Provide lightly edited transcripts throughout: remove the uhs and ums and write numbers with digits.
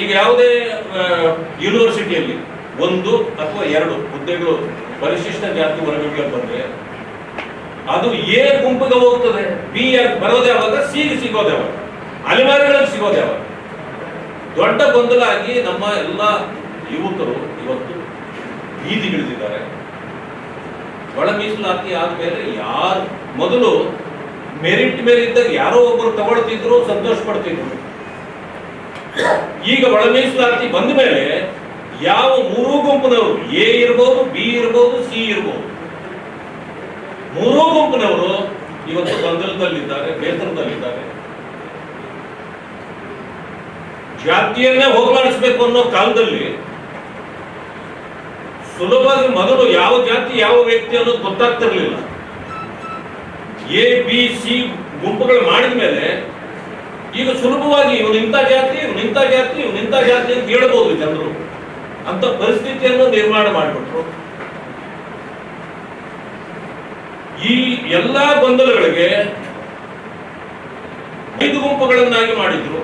ಈಗ ಯಾವುದೇ ಯೂನಿವರ್ಸಿಟಿಯಲ್ಲಿ 1 ಅಥವಾ 2 ಹುದ್ದೆಗಳು ಪರಿಶಿಷ್ಟ ಜಾತಿ ವರ್ಗಕ್ಕೆ ಬಂದ್ರೆ ಅದು ಎ ಗುಂಪಿಗೆ ಹೋಗ್ತದೆ, ಬಿ ಬರೋದೇ ಯಾವಾಗ, ಸಿ ಸಿಗೋದೇ ಯಾವಾಗ, ಅಲೆಮಾರಿಗಳಿಗೆ ಸಿಗೋದೇ ಯಾವಾಗ. ದೊಡ್ಡ ಗೊಂದಲ ಆಗಿ ನಮ್ಮ ಎಲ್ಲ ಯುವಕರು ಇವತ್ತು ಬೀದಿಗಿಳಿದಿದ್ದಾರೆ. ಒಳ ಮೀಸಲಾತಿ ಆದ್ಮೇಲೆ ಯಾರು ಮೊದಲು ಮೆರಿಟ್ ಮೇಲೆ ಇದ್ದಾಗ ಯಾರೋ ಒಬ್ಬರು ತಗೊಳ್ತಿದ್ರು, ಸಂತೋಷ ಪಡ್ತಿದ್ರು. ಈಗ ಒಳ ಮೀಸಲಾತಿ ಬಂದ ಮೇಲೆ ಯಾವ 3 ಗುಂಪಿನವರು, ಎ ಇರ್ಬೋದು, ಬಿ ಇರ್ಬೋದು, ಸಿ ಇರ್ಬೋದು, 3 ಗುಂಪಿನವರು ಇವತ್ತು ಗೊಂದಲದಲ್ಲಿದ್ದಾರೆ, ಬೇಸರದಲ್ಲಿದ್ದಾರೆ. ಜಾತಿಯನ್ನೇ ಹೋಗಲಾಡಿಸಬೇಕು ಅನ್ನೋ ಕಾಲದಲ್ಲಿ ಸುಲಭವಾಗಿ ಮೊದಲು ಯಾವ ಜಾತಿ ಯಾವ ವ್ಯಕ್ತಿ ಅನ್ನೋದು ಗೊತ್ತಾಗ್ತಿರ್ಲಿಲ್ಲ. ಎ ಬಿ ಸಿ ಗುಂಪುಗಳು ಮಾಡಿದ ಮೇಲೆ ಈಗ ಸುಲಭವಾಗಿ ಇವನಿಂತ ಜಾತಿ ಇವನಿಂತ ಜಾತಿ ಇವನಿಂತ ಜಾತಿ ಅಂತ ಹೇಳ್ಬೋದು ಜನರು. ಅಂತ ಪರಿಸ್ಥಿತಿಯನ್ನು ನಿರ್ಮಾಣ ಮಾಡಿಬಿಟ್ರು. ಈ ಎಲ್ಲಾ ಗೊಂದಲಗಳಿಗೆ 5 ಗುಂಪುಗಳನ್ನಾಗಿ ಮಾಡಿದ್ರು.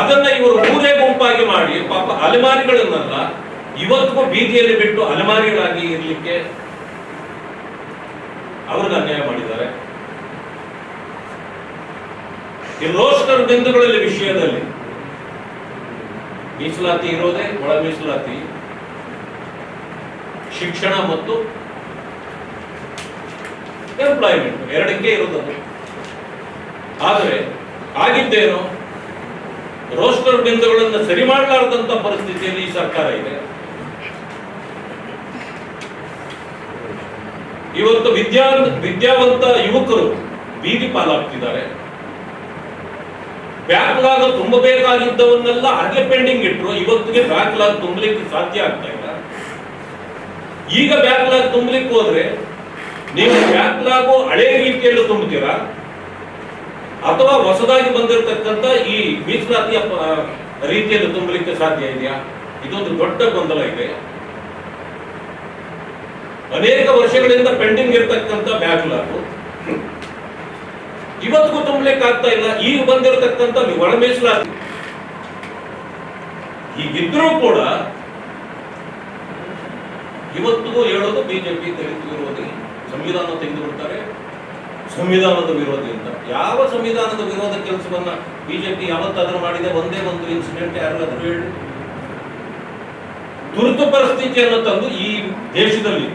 ಅದನ್ನ ಇವರು 3 ಗುಂಪಾಗಿ ಮಾಡಿ ಪಾಪ ಅಲೆಮಾರಿಗಳನ್ನೆಲ್ಲ ಇವತ್ತಿಗೂ ಬೀದಿಯಲ್ಲಿ ಬಿಟ್ಟು ಅಲೆಮಾರಿಗಳಾಗಿ ಇರ್ಲಿಕ್ಕೆ ಅವ್ರಿಗೆ ಅನ್ಯಾಯ ಮಾಡಿದ್ದಾರೆ. ಈ ರೋಸ್ಟರ್ ಬಿಂದುಗಳಲ್ಲಿ ವಿಷಯದಲ್ಲಿ ಮೀಸಲಾತಿ ಇರೋದೇ ಒಳ ಮೀಸಲಾತಿ, ಶಿಕ್ಷಣ ಮತ್ತು ಎಂಪ್ಲಾಯ್ಮೆಂಟ್ 2ಕ್ಕೆ ಇರೋದು. ಆದರೆ ಆಗಿದ್ದೇನು, ರೋಸ್ಟರ್ ಬಿಂದುಗಳನ್ನು ಸರಿ ಮಾಡಲಾರದಂತ ಪರಿಸ್ಥಿತಿಯಲ್ಲಿ ಈ ಸರ್ಕಾರ ಇದೆ. ಇವತ್ತು ವಿದ್ಯಾವಂತ ಯುವಕರು ಬೀದಿ ಪಾಲಾಗ್ತಿದ್ದಾರೆ. ಬ್ಯಾಕ್ಲಾಗ್ ತುಂಬಬೇಕಾಗಿದ್ದವನ್ನೆಲ್ಲ ಹಾಗೆ ಪೆಂಡಿಂಗ್ ಇಟ್ರು. ಇವತ್ತಿಗೆ ಬ್ಯಾಕ್ಲಾಗ್ ತುಂಬಲಿಕ್ಕೆ ಸಾಧ್ಯ ಆಗ್ತಾ ಇಲ್ಲ. ಈಗ ಬ್ಯಾಕ್ಲಾಗ್ ತುಂಬಲಿಕ್ಕೆ ಹೋದ್ರೆ ನೀವು ಬ್ಯಾಕ್ಲಾಗು ಹಳೆ ರೀತಿಯಲ್ಲಿ ತುಂಬುತ್ತೀರಾ ಅಥವಾ ಹೊಸದಾಗಿ ಬಂದಿರತಕ್ಕಂತ ಈ ಮೀಸಲಾತಿಯ ರೀತಿಯಲ್ಲಿ ತುಂಬಲಿಕ್ಕೆ ಸಾಧ್ಯ ಇದೆಯಾ? ಇದೊಂದು ದೊಡ್ಡ ಗೊಂದಲ ಇದೆ. ಅನೇಕ ವರ್ಷಗಳಿಂದ ಪೆಂಡಿಂಗ್ ಇರತಕ್ಕಂತ ಬ್ಯಾಕ್ಲಾಗು ಇವತ್ತಿಗೂ ತುಂಬಲಿಕ್ಕೆ ಆಗ್ತಾ ಇಲ್ಲ. ಈಗ ಬಂದಿರತಕ್ಕಂತ ಒಳ ಮೀಸಲಾತಿ ಈಗಿದ್ರೂ ಕೂಡ ಇವತ್ತಿಗೂ ಹೇಳೋದು ಬಿಜೆಪಿ ದಲಿತ ವಿರೋಧಿ, ಸಂವಿಧಾನ ತೆಗೆದುಬಿಡ್ತಾರೆ, ಸಂವಿಧಾನದ ವಿರೋಧಿ ಅಂತ. ಯಾವ ಸಂವಿಧಾನದ ವಿರೋಧ ಕೆಲಸವನ್ನ ಬಿಜೆಪಿ ಯಾವತ್ತಾದ್ರೂ ಮಾಡಿದೆ? ಒಂದೇ ಒಂದು ಇನ್ಸಿಡೆಂಟ್ ಯಾರಾದ್ರೂ ಹೇಳಿ? ತುರ್ತು ಪರಿಸ್ಥಿತಿಯನ್ನು ತಂದು ಈ ದೇಶದಲ್ಲಿ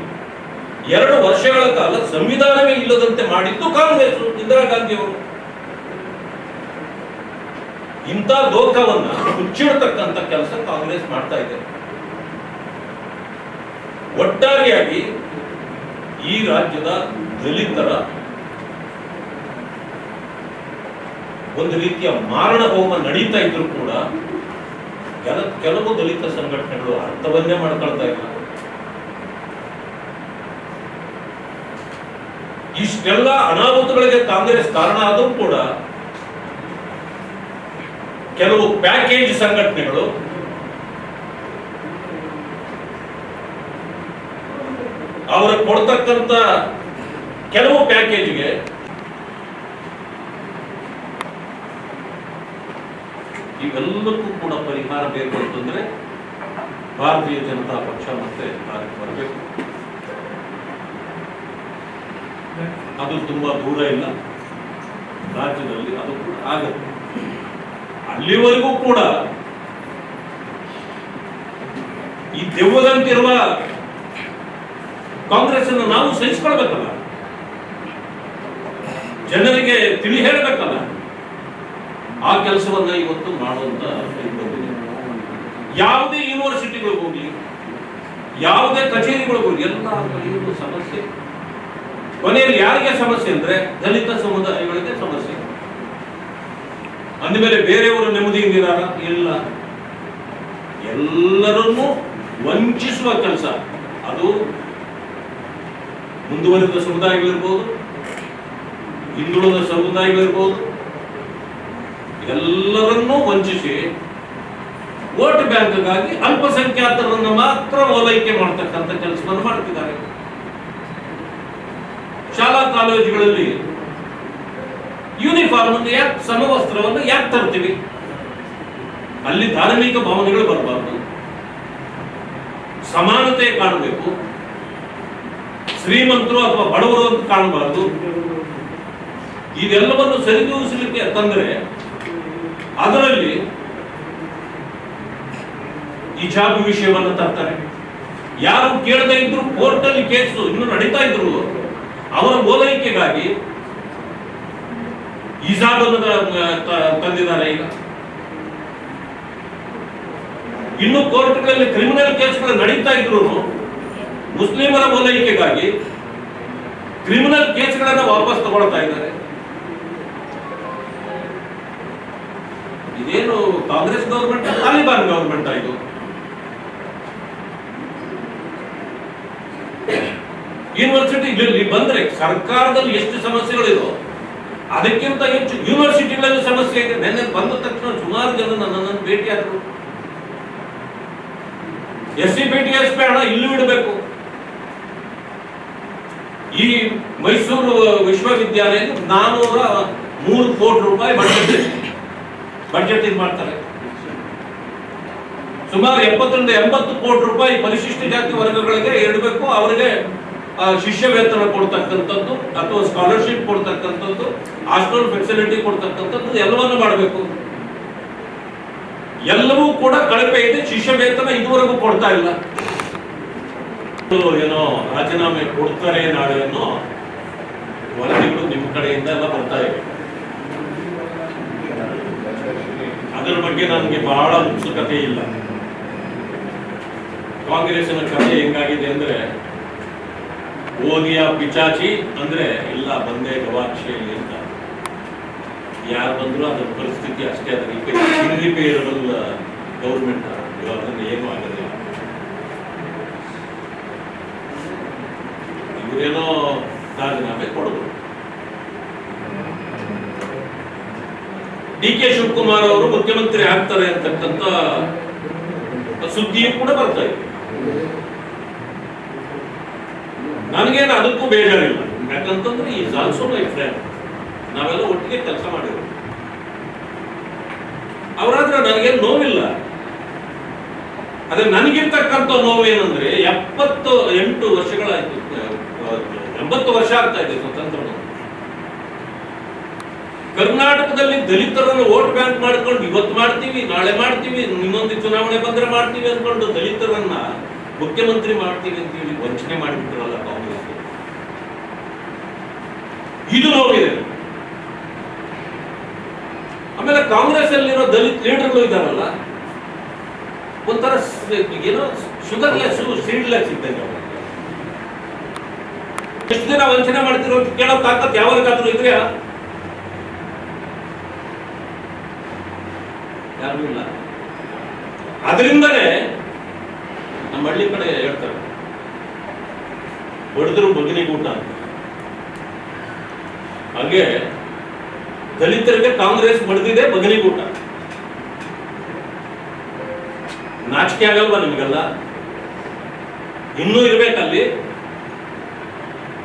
2 ವರ್ಷಗಳ ಕಾಲ ಸಂವಿಧಾನವೇ ಇಲ್ಲದಂತೆ ಮಾಡಿದ್ದು ಕಾಂಗ್ರೆಸ್, ಇಂದಿರಾ ಗಾಂಧಿ ಅವರು. ಇಂಥ ದೋಖವನ್ನ ಮುಚ್ಚಿಡತಕ್ಕಂತ ಕೆಲಸ ಕಾಂಗ್ರೆಸ್ ಮಾಡ್ತಾ ಇದೆ. ಒಟ್ಟಾರೆಯಾಗಿ ಈ ರಾಜ್ಯದ ದಲಿತರ ಒಂದು ರೀತಿಯ ಮಾರಣ ಹೋಮ ನಡೀತಾ ಇದ್ರು ಕೂಡ ಕೆಲವು ದಲಿತ ಸಂಘಟನೆಗಳು ಅರ್ಥವನ್ನೇ ಮಾಡ್ಕೊಳ್ತಾ ಇಲ್ಲ. ಇಷ್ಟೆಲ್ಲ ಅನಾಹುತಗಳಿಗೆ ಕಾಂಗ್ರೆಸ್ ಕಾರಣ ಆದರೂ ಕೂಡ ಕೆಲವು ಪ್ಯಾಕೇಜ್ ಸಂಘಟನೆಗಳು ಅವರು ಕೊಡ್ತಕ್ಕಂತ ಕೆಲವು ಪ್ಯಾಕೇಜ್ಗೆ ಇವೆಲ್ಲಕ್ಕೂ ಕೂಡ ಪರಿಹಾರ ಬೇಕು ಅಂತಂದ್ರೆ ಭಾರತೀಯ ಜನತಾ ಪಕ್ಷ ಮತ್ತೆ ಬರಬೇಕು. ಅದು ತುಂಬಾ ದೂರ ಇಲ್ಲ, ರಾಜ್ಯದಲ್ಲಿ ಅದು ಕೂಡ ಆಗುತ್ತೆ. ಅಲ್ಲಿವರೆಗೂ ಕೂಡ ಈ ದೆವ್ವದಂತಿರುವ ಕಾಂಗ್ರೆಸ್ ಅನ್ನು ನಾವು ಸಹಿಸಿಕೊಳ್ಬೇಕಲ್ಲ, ಜನರಿಗೆ ತಿಳಿ ಹೇಳಬೇಕಲ್ಲ. ಆ ಕೆಲಸವನ್ನ ಇವತ್ತು ಮಾಡುವಂತ ಯಾವುದೇ ಯೂನಿವರ್ಸಿಟಿಗಳಿಗೆ ಹೋಗಿ, ಯಾವುದೇ ಕಚೇರಿಗಳಿಗೆ ಹೋಗಿ, ಎಲ್ಲ ಕಡೆಯೂ ಸಮಸ್ಯೆ. ಕೊನೆಯಲ್ಲಿ ಯಾರಿಗೆ ಸಮಸ್ಯೆ ಅಂದ್ರೆ ದಲಿತ ಸಮುದಾಯಗಳಿಗೆ ಸಮಸ್ಯೆ. ಅಂದಮೇಲೆ ಬೇರೆಯವರು ನೆಮ್ಮದಿಯಿಂದಿರಾರ? ಇಲ್ಲ. ಎಲ್ಲರನ್ನೂ ವಂಚಿಸುವ ಕೆಲಸ. ಅದು ಮುಂದುವರಿದ ಸಮುದಾಯಗಳಿರ್ಬೋದು, ಹಿಂದುಳಿದ ಸಮುದಾಯಗಳಿರ್ಬೋದು, ಎಲ್ಲರನ್ನೂ ವಂಚಿಸಿ ವೋಟ್ ಬ್ಯಾಂಕ್ಗಾಗಿ ಅಲ್ಪಸಂಖ್ಯಾತರನ್ನು ಮಾತ್ರ ಓಲೈಕೆ ಮಾಡತಕ್ಕಂಥ ಕೆಲಸವನ್ನು ಮಾಡ್ತಿದ್ದಾರೆ. ಶಾಲಾ ಕಾಲೇಜುಗಳಲ್ಲಿ ಯೂನಿಫಾರ್ಮ್ ಯಾಕೆ, ಸಮವಸ್ತ್ರವನ್ನು ಯಾಕೆ ತರ್ತೀವಿ? ಅಲ್ಲಿ ಧಾರ್ಮಿಕ ಭಾವನೆಗಳು ಬರಬಾರ್ದು, ಸಮಾನತೆ ಕಾಣಬೇಕು, ಶ್ರೀಮಂತರು ಅಥವಾ ಬಡವರು ಅಂತ ಕಾಣಬಾರ್ದು. ಇದೆಲ್ಲವನ್ನು ಸರಿದೂಗಿಸಲಿಕ್ಕೆ ತಂದ್ರೆ ಅದರಲ್ಲಿ ಹಿಜಾಬ್ ವಿಷಯವನ್ನು ತರ್ತಾರೆ. ಯಾರು ಕೇಳದೇ ಇದ್ರು ಕೋರ್ಟಲ್ಲಿ ಕೇಸು ಇನ್ನು ನಡೀತಾ ಇದ್ರು ಅವರ ಓಲೈಕೆಗಾಗಿ ಹಿಜಾಬ್ ತಂದಿದ್ದಾರೆ. ಈಗ ಇನ್ನು ಕೋರ್ಟ್ಗಳಲ್ಲಿ ಕ್ರಿಮಿನಲ್ ಕೇಸ್ಗಳು ನಡೀತಾ ಇದ್ರು ಮುಸ್ಲಿಮರ ಓಲೈಕೆಗಾಗಿ ಕ್ರಿಮಿನಲ್ ಕೇಸ್ಗಳನ್ನ ವಾಪಸ್ ತಗೊಳ್ತಾ ಇದ್ದಾರೆ. ಇದೇನು ಕಾಂಗ್ರೆಸ್ ಗವರ್ಮೆಂಟ್ ತಾಲಿಬಾನ್ ಗವರ್ಮೆಂಟ್ ಇದು? ಯೂನಿವರ್ಸಿಟಿ ಬಂದ್ರೆ ಸರ್ಕಾರದಲ್ಲಿ ಎಷ್ಟು ಸಮಸ್ಯೆಗಳಿದೋ ಅದಕ್ಕಿಂತ ಹೆಚ್ಚು ಯೂನಿವರ್ಸಿಟಿಗಳಲ್ಲಿ ಸಮಸ್ಯೆ ಇದೆ. ನೆನ್ನೆ ಬಂದ ತಕ್ಷಣ ಸುಮಾರು ಜನ ನನ್ನನ್ನು ಭೇಟಿಯಾದರು. SC/BT ಹಣ ಇಲ್ಲೂ ಇಡಬೇಕು. ಈ ಮೈಸೂರು ವಿಶ್ವವಿದ್ಯಾಲಯ 403 ಕೋಟಿ ರೂಪಾಯಿ ಬಡ್ಜೆಟ್ ಇದು ಮಾಡ್ತಾರೆ. ಸುಮಾರು 70 ಕೋಟಿ ರೂಪಾಯಿ ಪರಿಶಿಷ್ಟ ಜಾತಿ ವರ್ಗಗಳಿಗೆ ಇಡಬೇಕು. ಅವರಿಗೆ ಶಿಷ್ಯ ವೇತನ ಕೊಡ್ತಕ್ಕಂಥದ್ದು ಅಥವಾ ಸ್ಕಾಲರ್ಶಿಪ್ ಕೊಡ್ತಕ್ಕಂಥದ್ದು, ಹಾಸ್ಟೆಲ್ ಫೆಸಿಲಿಟಿ ಕೊಡ್ತಕ್ಕಂಥದ್ದು ಎಲ್ಲವನ್ನು ಮಾಡಬೇಕು. ಎಲ್ಲವೂ ಕೂಡ ಕಳಪೆ ಇದೆ. ಶಿಷ್ಯ ವೇತನ ಇದುವರೆಗೂ ಕೊಡ್ತಾ ಇಲ್ಲ. ಏನೋ ರಾಜೀನಾಮೆ ಕೊಡ್ತಾರೆ ನಾಳೆ ಅನ್ನೋ ವರದಿಗಳು ನಿಮ್ಮ ಕಡೆಯಿಂದ ಎಲ್ಲ ಬರ್ತಾ ಇವೆ. ಅದರ ಬಗ್ಗೆ ನನಗೆ ಬಹಳ ಉತ್ಸುಕತೆ ಇಲ್ಲ. ಕಾಂಗ್ರೆಸ್ಸಿನ ಕಥೆ ಹೆಂಗಾಗಿದೆ ಅಂದ್ರೆ ಓದಿಯ ಪಿಚಾಚಿ ಅಂದ್ರೆ ಎಲ್ಲ ಬಂದೇ ಗವಾಕ್ಷೆಯಲ್ಲಿ ಅಂತ ಯಾರು ಬಂದ್ರು ಅದರ ಪರಿಸ್ಥಿತಿ ಅಷ್ಟೇ. ಅದಕ್ಕೆ ಇರ್ರಿಪೇರಬಲ್ ಗೌರ್ಮೆಂಟ್ ಅದನ್ನು ಏನೂ ಆಗೋದಿಲ್ಲ. ಇವರೇನೋ ರಾಜೀನಾಮೆ ಕೊಡೋದು. DK ಶಿವಕುಮಾರ್ ಅವರು ಮುಖ್ಯಮಂತ್ರಿ ಆಗ್ತಾರೆ ಅಂತಕ್ಕಂಥ ಸುದ್ದಿಯೂ ಕೂಡ ಬರ್ತಾ ಇದೆ. ನನಗೇನು ಅದಕ್ಕೂ ಬೇಜಾರಿಲ್ಲ. ಯಾಕಂತಂದ್ರೆ ಈಸ್ ಆಲ್ಸೋ ಮೈ ಫ್ರೆಂಡ್. ನಾವೆಲ್ಲ ಒಟ್ಟಿಗೆ ಕೆಲಸ ಮಾಡಿದ್ರು. ಅವರಾದ್ರೆ ನನಗೇನು ನೋವಿಲ್ಲ. ಅದೇ ನನಗಿರ್ತಕ್ಕಂಥ ನೋವೇನಂದ್ರೆ 78 ವರ್ಷಗಳಾಯ್ತು, 80 ವರ್ಷ ಆಗ್ತಾ ಇದೆ ಸ್ವತಂತ್ರ. ಕರ್ನಾಟಕದಲ್ಲಿ ದಲಿತರನ್ನು ವೋಟ್ ಬ್ಯಾಂಕ್ ಮಾಡ್ಕೊಂಡು ಇವತ್ತು ಮಾಡ್ತೀವಿ, ನಾಳೆ ಮಾಡ್ತೀವಿ, ಇನ್ನೊಂದು ಚುನಾವಣೆ ಬಂದ್ರೆ ಮಾಡ್ತೀವಿ ಅನ್ಕೊಂಡು ದಲಿತರನ್ನ ಮುಖ್ಯಮಂತ್ರಿ ಮಾಡ್ತೀವಿ ಅಂತ ಹೇಳಿ ವಂಚನೆ ಮಾಡಿಬಿಟ್ರಲ್ಲ ಕಾಂಗ್ರೆಸ್. ಇದು ನೋವಿದೆ. ಆಮೇಲೆ ಕಾಂಗ್ರೆಸ್ ಅಲ್ಲಿರೋ ದಲಿತ ಲೀಡರ್ಗಳು ಇದಾರಲ್ಲ, ಒಂಥರ ಏನೋ ಶುಗರ್ಲೆಸ್ ಸೀಡ್ಲೆಸ್ ಇದ್ದಂಗೆ. ಎಷ್ಟು ದಿನ ವಂಚನೆ ಮಾಡ್ತಿರೋ ಅಂತ ಕೇಳೋ ತಾಕತ್ ಯಾವಾಗಾದ್ರೂ ಇದ್ರೆ ಯಾರು ಇಲ್ಲ. ಅದರಿಂದನೇ ನಮ್ಮ ಹಳ್ಳಿ ಕಡೆ ಹೇಳ್ತಾರೆ ಹೊಡೆದ್ರು ಬಗನಿಗೂಟ ಅಂತ. ಹಾಗೆ ದಲಿತರಿಗೆ ಕಾಂಗ್ರೆಸ್ ಬಡ್ದಿದೆ ಬಗನಿಗೂಟ. ನಾಚಿಕೆ ಆಗಲ್ವಾ ನಿಮಗೆಲ್ಲ? ಇನ್ನೂ ಇರ್ಬೇಕಲ್ಲಿ.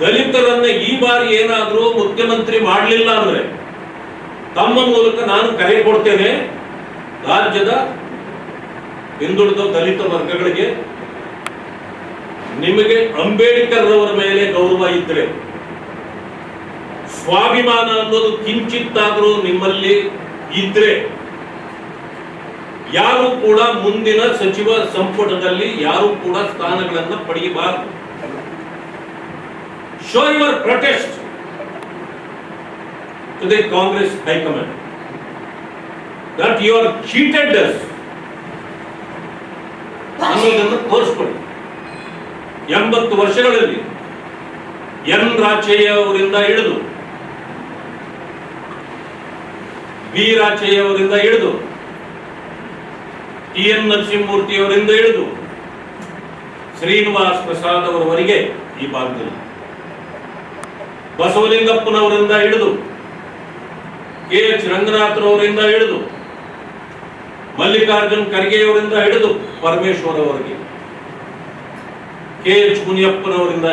ದಲಿತರನ್ನ ಈ ಬಾರಿ ಏನಾದ್ರೂ ಮುಖ್ಯಮಂತ್ರಿ ಮಾಡಲಿಲ್ಲ ಅಂದ್ರೆ ತಮ್ಮ ಮೂಲಕ ನಾನು ಕರೆ ಕೊಡ್ತೇನೆ. ರಾಜ್ಯದ ಹಿಂದುಳಿದ ದಲಿತ ವರ್ಗಗಳಿಗೆ ನಿಮಗೆ ಅಂಬೇಡ್ಕರ್ ಅವರ ಮೇಲೆ ಗೌರವ ಇದ್ರೆ, ಸ್ವಾಭಿಮಾನ ಅನ್ನೋದು ಕಿಂಚಿತ್ತಾದ್ರೂ ನಿಮ್ಮಲ್ಲಿ ಇದ್ರೆ, ಯಾರು ಕೂಡ ಮುಂದಿನ ಸಚಿವ ಸಂಪುಟದಲ್ಲಿ ಯಾರು ಕೂಡ ಸ್ಥಾನಗಳನ್ನು ಪಡೆಯಬಾರದು. Show your protest to the Congress high command that you are cheated us ಅನ್ನೋದನ್ನು ತೋರಿಸ್ಕೊಡಿ. 80 ವರ್ಷಗಳಲ್ಲಿ ಎನ್ ರಾಚಯ್ಯ ಅವರಿಂದ ಹಿಡಿದು ಬಿ ರಾಚಯ್ಯ ಅವರಿಂದ ಹಿಡಿದು TN ನರಸಿಂಹಮೂರ್ತಿ ಅವರಿಂದ ಹಿಡಿದು ಶ್ರೀನಿವಾಸ್ ಪ್ರಸಾದ್ ಅವರವರೆಗೆ ಈ ಭಾಗದಲ್ಲಿ, ಬಸವಲಿಂಗಪ್ಪನವರಿಂದ ಹಿಡಿದು KH ರಂಗನಾಥರವರಿಂದ ಹಿಡಿದು ಮಲ್ಲಿಕಾರ್ಜುನ್ ಖರ್ಗೆ ಅವರಿಂದ ಹಿಡಿದು ಪರಮೇಶ್ವರ್ ಅವರಿಗೆ, KH ಮುನಿಯಪ್ಪನವರಿಂದ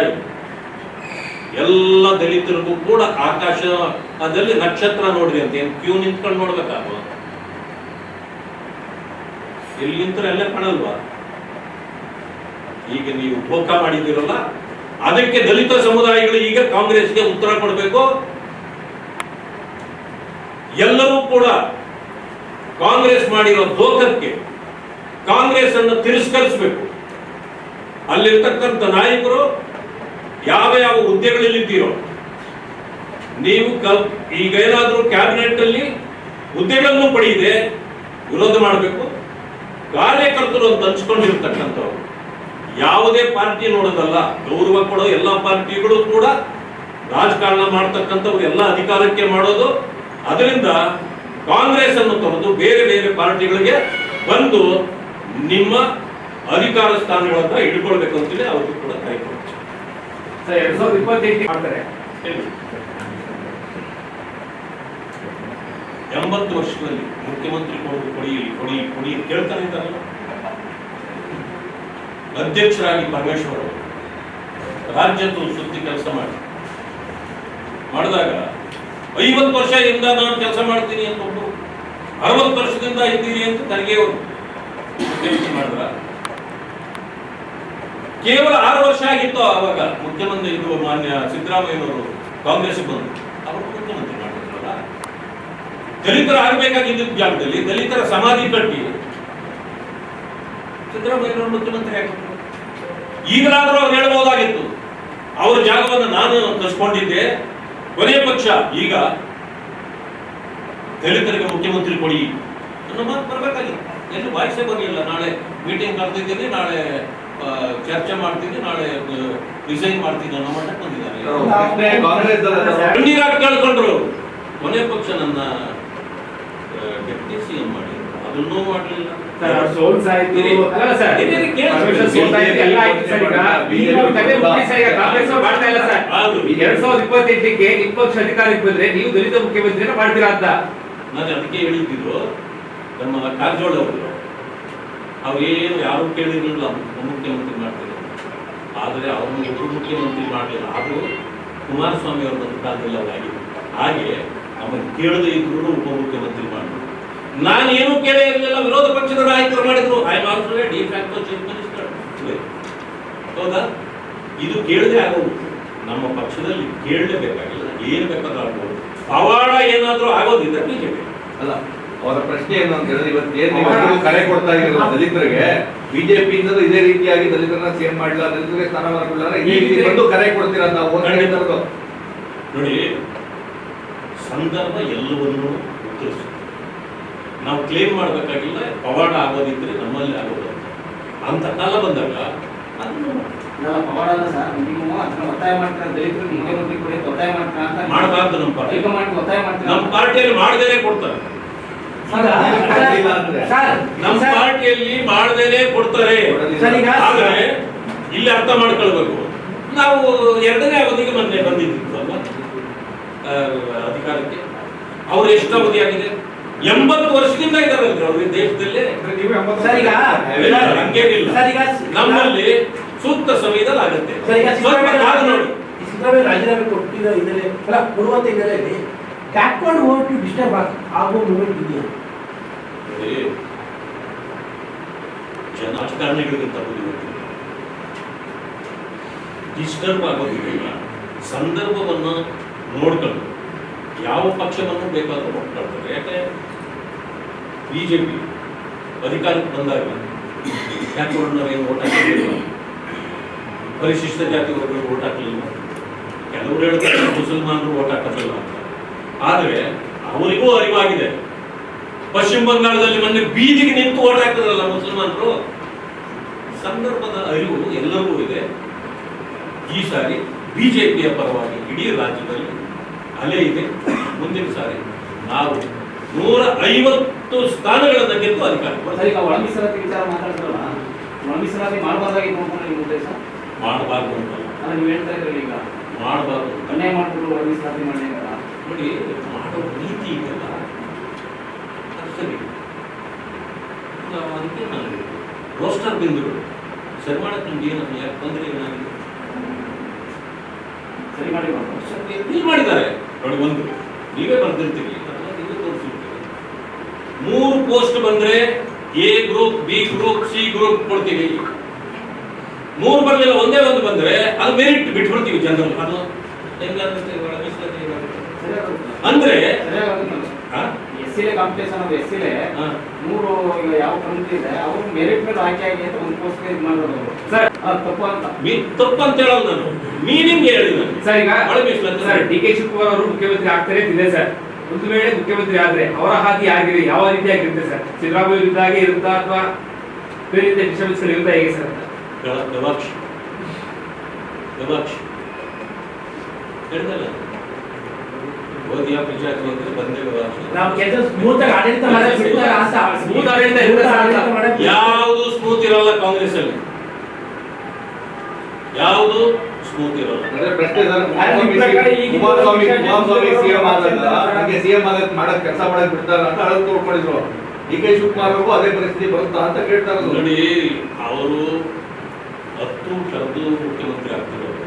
ಎಲ್ಲ ದಲಿತರಿಗೂ ಕೂಡ ಆಕಾಶದಲ್ಲಿ ನಕ್ಷತ್ರ ನೋಡ್ರಿ ಅಂತ ಏನು ಕ್ಯೂ ನಿಂತ್ಕೊಂಡು ನೋಡ್ಬೇಕಾಗ ಎಲ್ಲಿ ನಿಂತರೆ ಅಲ್ಲೇ ಕಾಣಲ್ವಾ? ಈಗ ನೀವು ಧೋಖಾ ಮಾಡಿದಿರಲ್ಲ, ಅದಕ್ಕೆ ದಲಿತ ಸಮುದಾಯಗಳು ಈಗ ಕಾಂಗ್ರೆಸ್ಗೆ ಉತ್ತರ ಕೊಡಬೇಕು. ಎಲ್ಲರೂ ಕೂಡ ಕಾಂಗ್ರೆಸ್ ಮಾಡಿರೋ ಧೋಖಕ್ಕೆ ಕಾಂಗ್ರೆಸ್ ಅನ್ನು ತಿರಸ್ಕರಿಸಬೇಕು. ಅಲ್ಲಿರ್ತಕ್ಕಂಥ ನಾಯಕರು ಯಾವ ಯಾವ ಹುದ್ದೆಗಳಲ್ಲಿದ್ದೀರೋ, ನೀವು ಈಗ ಏನಾದರೂ ಕ್ಯಾಬಿನೆಟ್ ಅಲ್ಲಿ ಹುದ್ದೆಗಳನ್ನು ಪಡೆಯದೆ ವಿರೋಧ ಮಾಡಬೇಕು. ಕಾರ್ಯಕರ್ತರು ಅಂತ ಹಂಚ್ಕೊಂಡಿರ್ತಕ್ಕಂಥವ್ರು ಯಾವುದೇ ಪಾರ್ಟಿ ನೋಡೋದಲ್ಲ, ಗೌರವ ಕೊಡೋ ಎಲ್ಲ ಪಾರ್ಟಿಗಳು ಕೂಡ ರಾಜಕಾರಣ ಮಾಡ್ತಕ್ಕಂಥವ್ರು ಎಲ್ಲ ಅಧಿಕಾರಕ್ಕೆ ಮಾಡೋದು. ಅದರಿಂದ ಕಾಂಗ್ರೆಸ್ ಅನ್ನು ತೊರೆದು ಬೇರೆ ಬೇರೆ ಪಾರ್ಟಿಗಳಿಗೆ ಬಂದು ನಿಮ್ಮ ಅಧಿಕಾರ ಸ್ಥಾನಗಳನ್ನ ಹಿಡ್ಕೊಳ್ಬೇಕು ಅಂತೇಳಿ ಅವ್ರಿಗೂ ಕೂಡ ಕರೆ ಕೊಡ್ತಾರೆ. 2028 ಮಾಡ್ತಾರೆ. 80 ವರ್ಷದಲ್ಲಿ ಮುಖ್ಯಮಂತ್ರಿ ಕೊಡಿ ಕೇಳ್ತಾನೆ ಇದ್ದಾರಲ್ಲ. ಅಧ್ಯಕ್ಷರಾಗಿ ಪರಮೇಶ್ವರ್ ಅವರು ರಾಜ್ಯದ ಸುದ್ದಿ ಕೆಲಸ ಮಾಡಿದಾಗ 50 ವರ್ಷದಿಂದ ನಾನು ಕೆಲಸ ಮಾಡ್ತೀನಿ ಅಂತ ಒಬ್ಬರು 60 ವರ್ಷದಿಂದ ಇದ್ದೀರಿ ಅಂತ ಖರ್ಗೆ ಅವರು ಮಾಡಿದ್ರ. ಕೇವಲ 6 ವರ್ಷ ಆಗಿತ್ತು ಆವಾಗ ಮುಖ್ಯಮಂತ್ರಿ ಇದು ಮಾನ್ಯ ಸಿದ್ದರಾಮಯ್ಯನವರು ಕಾಂಗ್ರೆಸ್ ಬಂದು ಅವರು ಮುಖ್ಯಮಂತ್ರಿ ಮಾಡಿದ್ರಲ್ಲ. ದಲಿತರ ಆಗಬೇಕಾಗಿದ್ದ ಜಾಗದಲ್ಲಿ ದಲಿತರ ಸಮಾಧಿ ಕಟ್ಟಿ ಸಿದ್ದರಾಮಯ್ಯನವರು ಮುಖ್ಯಮಂತ್ರಿ ಆಗಿದ್ರು. ಈಗಲಾದ್ರೂ ಅವ್ರು ಹೇಳ್ಬಹುದಾಗಿತ್ತು, ಅವ್ರ ಜಾಗವನ್ನು ನಾನು ಕಸ್ಕೊಂಡಿದ್ದೆ, ಕೊನೆಯ ಪಕ್ಷ ಈಗ ದಲಿತರಿಗೆ ಮುಖ್ಯಮಂತ್ರಿ ಕೊಡಿ ಅನ್ನೋ ಮಾತು ಬರಬೇಕಾಗಿತ್ತು. ಎಲ್ಲಿ ವಾಯ್ಸೇ ಬರಲಿಲ್ಲ. ನಾಳೆ ಮೀಟಿಂಗ್ ಕರೆದಿದ್ದೀನಿ, ನಾಳೆ ಚರ್ಚೆ ಮಾಡ್ತೀನಿ, ನಾಳೆ ರಿಸೈನ್ ಮಾಡ್ತೀನಿ ಅನ್ನೋ ಮಟ್ಟಕ್ಕೆ ಬಂದಿದ್ದಾರೆ. ಕಣ್ಣೀರಾಗಿ ಕೇಳ್ಕೊಂಡ್ರು. ಕೊನೆಯ ಪಕ್ಷ ನನ್ನ ಡೆಪ್ಟಿ ಸಿಎಂ ಮಾಡಿ ಅದನ್ನೂ ಮಾಡಲಿಲ್ಲ. ನಿಪಕ್ಷ ಅಧಿಕಾರಕ್ಕೆ ಬಂದ್ರೆ ನೀವು ದಲಿತ ಮುಖ್ಯಮಂತ್ರಿನ ಮಾಡ್ತೀರಾ ಅಂತ ನಾನು ಅದಕ್ಕೆ ಹೇಳಿದ್ರು. ನಮ್ಮ ಕಾರಜೋಳ ಅವರು ಅವ್ರೇನು ಯಾರು ಕೇಳಿರಲಿಲ್ಲ ಉಪಮುಖ್ಯಮಂತ್ರಿ ಮಾಡ್ತಾರೆ, ಆದರೆ ಅವ್ರನ್ನ ಉಪಮುಖ್ಯಮಂತ್ರಿ ಮಾಡಲಿಲ್ಲ. ಆದರೂ ಕುಮಾರಸ್ವಾಮಿ ಅವ್ರ ಒಂದು ಕಾಲದಲ್ಲಿ ಅದಾಗಿದೆ. ಹಾಗೆ ಅವನು ಕೇಳದೆ ಇದ್ರು ಉಪಮುಖ್ಯಮಂತ್ರಿ ಮಾಡಿದ್ರು. ನಾನೇನು ಕೇಳೇ ಇರಲಿಲ್ಲ, ವಿರೋಧ ಪಕ್ಷದ ನಾಯಕರು ಮಾಡಿದ್ರು. I am also D facto chief minister. ಹೌದಾ? ಇದು ಕೇಳದೆ ಆಗೋದು. ನಮ್ಮ ಪಕ್ಷದಲ್ಲಿ ಕೇಳಲೇಬೇಕಾಗಿಲ್ಲ, ಏನು ಬೇಕಾದ್ರೂ ಆಗ್ಬೋದು. ಪವಾಡ ಏನಾದ್ರೂ ಆಗೋದಿಲ್ಲ ಬಿಜೆಪಿ ಅಲ್ಲ. ಅವರ ಪ್ರಶ್ನೆ ಏನು ಅಂತ ಹೇಳಿದ್ರೆ, ಇವತ್ತು ಕರೆ ಕೊಡ್ತಾ ಇರೋ ದಲಿತರಿಗೆ ಬಿಜೆಪಿಯಿಂದ ಇದೇ ರೀತಿಯಾಗಿ ದಲಿತರನ್ನ ಸೇಮ್ ಮಾಡಿಲ್ಲ, ದಲಿತರಿಗೆ ಸ್ಥಾನಮಾನ ಕೊಡಲ್ಲ, ಇದೇ ರೀತಿ ಬಂದು ಕರೆ ಕೊಡ್ತೀರಾ ನಾವು ನೋಡಿ. ಸಂದರ್ಭ ಎಲ್ಲವನ್ನೂ ಉತ್ತರಿಸುತ್ತೆ. ನಾವು ಕ್ಲೇಮ್ ಮಾಡಬೇಕಾಗಿಲ್ಲ. ಪವಾಡ ಆಗೋದಿದ್ರೆ ನಮ್ಮಲ್ಲಿ ಆಗೋದು ಅಂತ ಕಾಲ ಬಂದಾಗ ಮಾಡಬಾರ್ದು. ನಮ್ಮ ಪಾರ್ಟಿಯಲ್ಲಿ ಮಾಡದೇನೆ ಕೊಡ್ತಾರೆ. ನಮ್ಮ ಪಾರ್ಟಿಯಲ್ಲಿ ಮಾಡದೇನೆ ಕೊಡ್ತಾರೆ. ಆದ್ರೆ ಇಲ್ಲಿ ಅರ್ಥ ಮಾಡ್ಕೊಳ್ಬೇಕು, ನಾವು 2ನೇ ಅವಧಿಗೆ ಮೊನ್ನೆ ಬಂದಿದ್ದು ಅಲ್ವಾ ಅಧಿಕಾರಕ್ಕೆ. ಅವ್ರು ಎಷ್ಟು ಅವಧಿ ಆಗಿದೆ? 80 ವರ್ಷದಿಂದ ಇದಾರಲ್ರಿ ಅವ್ರಿಗೆ ದೇಶದಲ್ಲೇ. ಹಂಗೇನಿಲ್ಲ, ನಮ್ಮಲ್ಲಿ ಸೂಕ್ತ ಸಮಯದಲ್ಲಿ ಆಗುತ್ತೆ. ನೋಡಿ, ಸಿದ್ದರಾಮಯ್ಯ ರಾಜೀನಾಮೆ ಕೊಟ್ಟಿರೋ ಹಿನ್ನೆಲೆ ಕೊಡುವಂತ ಹಿನ್ನೆಲೆಯಲ್ಲಿ ಬ್ಯಾಕ್ವರ್ಡ್ ಹೋಗಿ ಡಿಸ್ಟರ್ಬ್ ಆಗೋ ಮೂಮೆಂಟ್ ಇದೆಯಾ? ರಾಜಕಾರಣಿಗಳಿಗಿಂತ ಡಿಸ್ಟರ್ಬ್ ಆಗೋದಿಲ್ಲ. ಸಂದರ್ಭವನ್ನು ನೋಡ್ಕೊಂಡು ಯಾವ ಪಕ್ಷವನ್ನು ಬೇಕಾದ್ರೂ ಒಪ್ಕೊಳ್ತಾರೆ. ಯಾಕೆ ಬಿಜೆಪಿ ಅಧಿಕಾರಕ್ಕೆ ಬಂದಾಗ ಯಾಕೆಂದ್ರೆ ಓಟ್ ಹಾಕಲಿಲ್ಲ, ಪರಿಶಿಷ್ಟ ಜಾತಿ ವರ್ಗಗಳು ಓಟ್ ಹಾಕಲಿಲ್ಲ. ಕೆಲವರು ಹೇಳ್ತಾರೆ ಮುಸಲ್ಮಾನರು ಓಟ್ ಹಾಕಲಿಲ್ಲ ಅಂತ. ಆದರೆ ಅವರಿಗೂ ಅರಿವಾಗಿದೆ. ಪಶ್ಚಿಮ ಬಂಗಾಳದಲ್ಲಿ ಮೊನ್ನೆ ಬೀದಿಗೆ ನಿಂತು ಓಟ್ ಹಾಕಿದ್ರಲ್ಲ ಮುಸಲ್ಮಾನರು. ಸಂದರ್ಭದ ಅರಿವು ಎಲ್ಲರಿಗೂ ಇದೆ. ಈ ಸಾರಿ ಬಿಜೆಪಿಯ ಪರವಾಗಿ ಇಡೀ ರಾಜ್ಯದಲ್ಲಿ ಅಲೆ ಇದೆ. ಮುಂದಿನ ಸಾರಿ ನಾವು 150 ಸ್ಥಾನಗಳನ್ನು ಗೆದ್ದು ಅಧಿಕಾರ ಮಾಡಬಾರ್ದು ಅಂತ ಮಾಡಬಾರ್ದು ನೋಡಿ. ಮಾಡೋ ರೀತಿ ಇದೆಲ್ಲ ಸರಿ. ಅದಕ್ಕೆ ನಾನು ರೋಸ್ಟರ್ ಬಿಂದುಗಳು ಸರಿ ಮಾಡಕ್ಕೆ ನಿಮ್ಗೆ ಏನು ಯಾಕೆ ತೊಂದರೆ ಏನಾಗಿದೆ? ಸರಿ ಮಾಡಿದ್ದಾರೆ ನೋಡಿ. ಒಂದು ನೀವೇ ಬರ್ದಿರ್ತೀವಿ, ನೀವೇ ತೋರಿಸಿರ್ತೀವಿ. 3 ಪೋಸ್ಟ್ ಬಂದ್ರೆ A group, B group, C group ಕೊಡ್ತೀವಿ. 3 ಬರಲಿಲ್ಲ, ಒಂದೇ ಒಂದು ಬಂದ್ರೆ ಅದು ಮೆರಿಟ್ ಬಿಟ್ಬಿಡ್ತೀವಿ ಜನರಲ್. ಅದು ಹೆಂಗಾಗುತ್ತೆ ಇವಾಗ ಮೀಸಲಾತಿ ಏನಾಗುತ್ತೆ? ಅಂದ್ರೆ ಎಸ್ಸಿಲೆ ಕಾಂಪಿಟೇಷನ್ ಅದು ಎಸ್ಸಿಲೆ ಹಾ. 3 ಈಗ ಯಾವ ಕಂಪ್ನಿ ಇದೆ ಅವರು ಮೆರಿಟ್ ಮೇಲೆ ಆಯ್ಕೆ ಆಗಿ ಅಂತ ಒಂದು ಪೋಸ್ಟ್ ಇದು ಮಾಡೋದು ಸರ್ ಅದು ತಪ್ಪು ಅಂತ. ತಪ್ಪು ಅಂತ ಹೇಳೋದು ನಾನು, ಮೀನಿಂಗ್ ಹೇಳಿ ನಾನು. ಸರ್ ಈಗ ಒಳ ಮೀಸಲಾತಿ ಸರ್ ಡಿ ಕೆ ಶಿವಕುಮಾರ್ ಅವರು ಮುಖ್ಯಮಂತ್ರಿ ಆಗ್ತಾರೆ ಅಂತ ಇದೆ ಸರ್. ಒಂದು ವೇಳೆ ಮುಖ್ಯಮಂತ್ರಿ ಆದ್ರೆ ಅವರ ಹಾದಿ ಆಗಿದೆ ಯಾವ ರೀತಿಯಾಗಿರುತ್ತೆ ಸರ್? ಸಿದ್ದರಾಮಯ್ಯ ಇದ್ದಾಗೆ ಇರುತ್ತಾ ಅಥವಾ ಬೇರೆ ರೀತಿಯ ಡಿಸ್ಟರ್ಬೆನ್ಸ್ಗಳು ಇರುತ್ತಾ ಹೇಗೆ ಸರ್? ಗವಾಕ್ಷಿ ಹೇಳ್ದಲ್ಲ, ಓದಿಯ ಪಂಚಾಯತ್ ಅಂದ್ರೆ ಬಂದೇ ಗವಾಕ್ಷಿ. ನಾವು ಕೆಲಸ ಸ್ಮೂತ್ ಆಗಿ ಆಡಳಿತ ಮಾಡಕ್ ಬಿಡ್ತಾರ ಅಂತ. ಸ್ಮೂತ್ ಆಡಳಿತ ಇರುತ್ತೆ ಸರ್ ಅಂತ. ಯಾವುದು ಸ್ಮೂತ್ ಇರಲ್ಲ ಕಾಂಗ್ರೆಸ್ ಅಲ್ಲಿ, ಯಾವುದು ಸ್ಮೂತ್ ಇರಲ್ಲ. ಅಂದ್ರೆ ಪ್ರಶ್ನೆ ಸರ್, ನಿಮ್ಮ ಪ್ರಕಾರ ಈಗ ಕುಮಾರಸ್ವಾಮಿ ಸಿಎಂ ಆದಾಗ ನನಗೆ ಸಿಎಂ ಆಗಕ್ ಮಾಡಕ್ ಕೆಲಸ ಮಾಡಕ್ ಬಿಡ್ತಾರ ಅಂತ ಅಳಲು ತೋಡ್ಕೊಂಡಿದ್ರು. ಡಿ ಕೆ ಶಿವಕುಮಾರ್ ಅವ್ರಿಗೂ ಅದೇ ಪರಿಸ್ಥಿತಿ ಬರುತ್ತಾ ಅಂತ ಕೇಳ್ತಾ ಇರೋದು. ನೋಡಿ, ಅವರು 10 ಕರೆದು ಮುಖ್ಯಮಂತ್ರಿ ಆಗ್ತಿರೋರು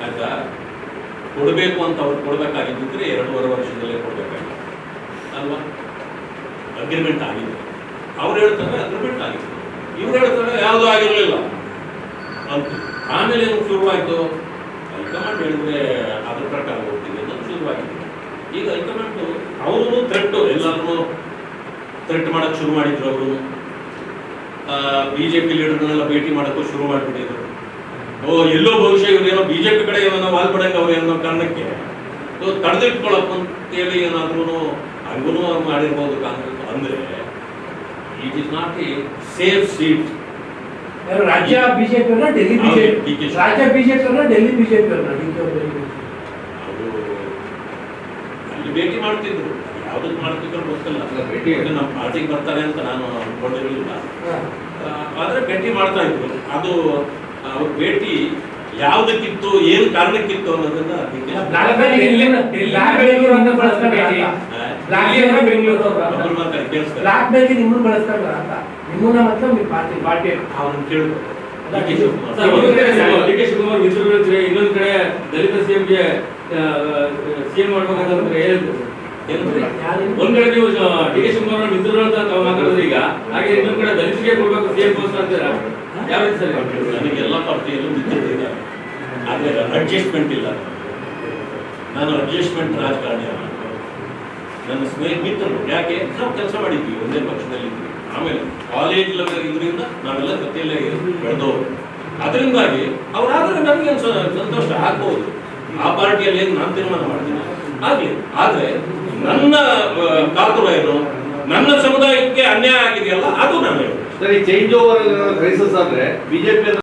ಆಯ್ತಾ. ಕೊಡಬೇಕು ಅಂತ ಅವ್ರು ಕೊಡಬೇಕಾಗಿದ್ದರೆ 2.5 ವರ್ಷದಲ್ಲೇ ಕೊಡಬೇಕಾಗಿತ್ತು ಅಲ್ವಾ? ಅಗ್ರಿಮೆಂಟ್ ಆಗಿದೆ, ಅವ್ರು ಹೇಳ್ತಾರೆ ಅಗ್ರಿಮೆಂಟ್ ಆಗಿದೆ, ಇವ್ರು ಹೇಳ್ತಾರೆ ಯಾವುದೂ ಆಗಿರಲಿಲ್ಲ ಅಂತ. ಆಮೇಲೆ ಏನು ಶುರುವಾಯಿತು? ಹೈಕಮಾಂಡ್ ಹೇಳಿದ್ರೆ ಅದ್ರ ಪ್ರಕಾರ ಹೋಗ್ತೀವಿ ಅನ್ನೋದು ಶುರುವಾಗಿದೆ. ಈಗ ಹೈಕಮಾಂಡ್ ಅವರು ಥ್ರೆಟ್ಟು ಎಲ್ಲರನ್ನೂ ಥ್ರೆಟ್ ಮಾಡೋಕ್ಕೆ ಶುರು ಮಾಡಿದ್ರು. ಅವರು ಬಿಜೆಪಿ ಲೀಡರ್ಗಳನ್ನೆಲ್ಲ ಭೇಟಿ ಮಾಡೋಕ್ಕೂ ಶುರು ಮಾಡಿಬಿಟ್ಟಿದ್ರು. ಎಲ್ಲೋ ಬಹುಶಃ ಇವರೇನೋ ಬಿಜೆಪಿ ಕಡೆ ಏನೋ ವಾಲ್ಪಡಂಗೆ ಅವ್ರು ಏನೋ ಕಾರಣಕ್ಕೆ ತಡೆದಿಟ್ಕೊಳ್ಳಪ್ಪ ಅಂತೇಳಿ ಏನಾದ್ರೂ ಹಂಗೂ ಮಾಡಿರ್ಬೋದು ಕಾಂಗ್ರೆಸ್. ಅಂದ್ರೆ it is not A safe seat. ರಾಜ್ಯ ಬಿಜೆಪಿ ಅವ್ರನ್ನ ಡೆಲ್ಲಿ ಬಿಜೆಪಿ, ರಾಜ್ಯ ಬಿಜೆಪಿ ಅವ್ರನ್ನ ಡೆಲ್ಲಿ ಬಿಜೆಪಿ ಅವ್ರನ್ನ ಅದು ಅಲ್ಲಿ ಭೇಟಿ ಮಾಡ್ತಿದ್ರು, ಯಾವ್ದಕ್ಕೆ ಮಾಡ್ತಿದ್ರು ಗೊತ್ತಿಲ್ಲ. ಭೇಟಿ ನಮ್ಮ ಪಾರ್ಟಿಗೆ ಬರ್ತಾರೆ ಅಂತ ನಾನು ಅನ್ಕೊಂಡಿರಲಿಲ್ಲ. ಆದ್ರೆ ಭೇಟಿ ಮಾಡ್ತಾ ಇದ್ರು. ಅದು ಅವ್ರ ಭೇಟಿ ಯಾವ್ದಕ್ಕಿತ್ತು, ಏನು ಕಾರಣಕ್ಕಿತ್ತು ಅನ್ನೋದನ್ನ ಕೇಳಿಸ್ತಾರೆ. ಬ್ಲಾಕ್ ಬೇಲಿ ನಿಮ್ಮನ್ನ ಬಳಸ್ಕೊಂಡ್ರ ಅಂತ, ನಿಮ್ಮನ್ನ ಮಾತ್ರ ನಿಮ್ಮ ಪಾರ್ಟಿ ಅವ್ರನ್ನ ಕೇಳ್ಬೇಕು. ಡಿ ಕೆ ಶಿವಕುಮಾರ್ ಮಿತ್ರರು ಹೇಳ್ತಾರೆ, ಇನ್ನೊಂದ್ ಕಡೆ ದಲಿತ ಸಿಎಂಗೆ ಸಿಎಂ ಮಾಡ್ಬೇಕಂತಂದ್ರೆ ಏನಂದ್ರೆ ಒಂದ್ ಕಡೆ ನೀವು ಡಿ ಕೆ ಶಿವಕುಮಾರ್ ಮಿತ್ರರು ಅಂತ ತಾವು ಮಾತಾಡಿದ್ರೆ ಈಗ, ಹಾಗೆ ಇನ್ನೊಂದ್ ಕಡೆ ದಲಿತರಿಗೆ ಕೊಡ್ಬೇಕು ಸಿಎಂ ಪೋಸ್ಟ್ ಅಂತೀರಾ? ಯಾವ ರೀತಿ ಸರ್? ನನಗೆಲ್ಲ ಪಾರ್ಟಿಯಲ್ಲೂ ಮಿತ್ರರಿದ್ದಾರೆ, ಆದರೆ ಅಡ್ಜಸ್ಟ್ಮೆಂಟ್ ಇಲ್ಲ. ನಾನು ಅಡ್ಜಸ್ಟ್ಮೆಂಟ್ ರಾಜಕಾರಣಿ ಅಲ್ಲ. ನನ್ನ ಮಿತ್ರರು ಯಾಕೆ ನಾವು ಕೆಲಸ ಮಾಡಿದ್ವಿ, ಒಂದೇ ಪಕ್ಷದಲ್ಲಿದ್ವಿ. ಆಮೇಲೆ ಕಾಲೇಜ್ ಲೆವೆಲ್ ಇದರಿಂದ ನಾವೆಲ್ಲ ಜೊತೆಯಲ್ಲೇ ಬೆಳೆದವರು. ಅದರಿಂದಾಗಿ ಅವರಾದ್ರೆ ನಮಗೆ ಸಂತೋಷ ಆಗ್ಬೋದು. ಆ ಪಾರ್ಟಿಯಲ್ಲಿ ಏನು ನಾನು ತೀರ್ಮಾನ ಮಾಡ್ತೀನಿ ಆಗಲಿ. ಆದರೆ ನನ್ನ ಕಾತುರ ಏನು, ನನ್ನ ಸಮುದಾಯಕ್ಕೆ ಅನ್ಯಾಯ ಆಗಿದೆಯಲ್ಲ ಅದು ನಾನು ಹೇಳೋದು. ಸರಿ, ಚೇಂಜ್ ಓವರ್ ಕ್ರೈಸಿಸ್ ಆದ್ರೆ ಬಿಜೆಪಿ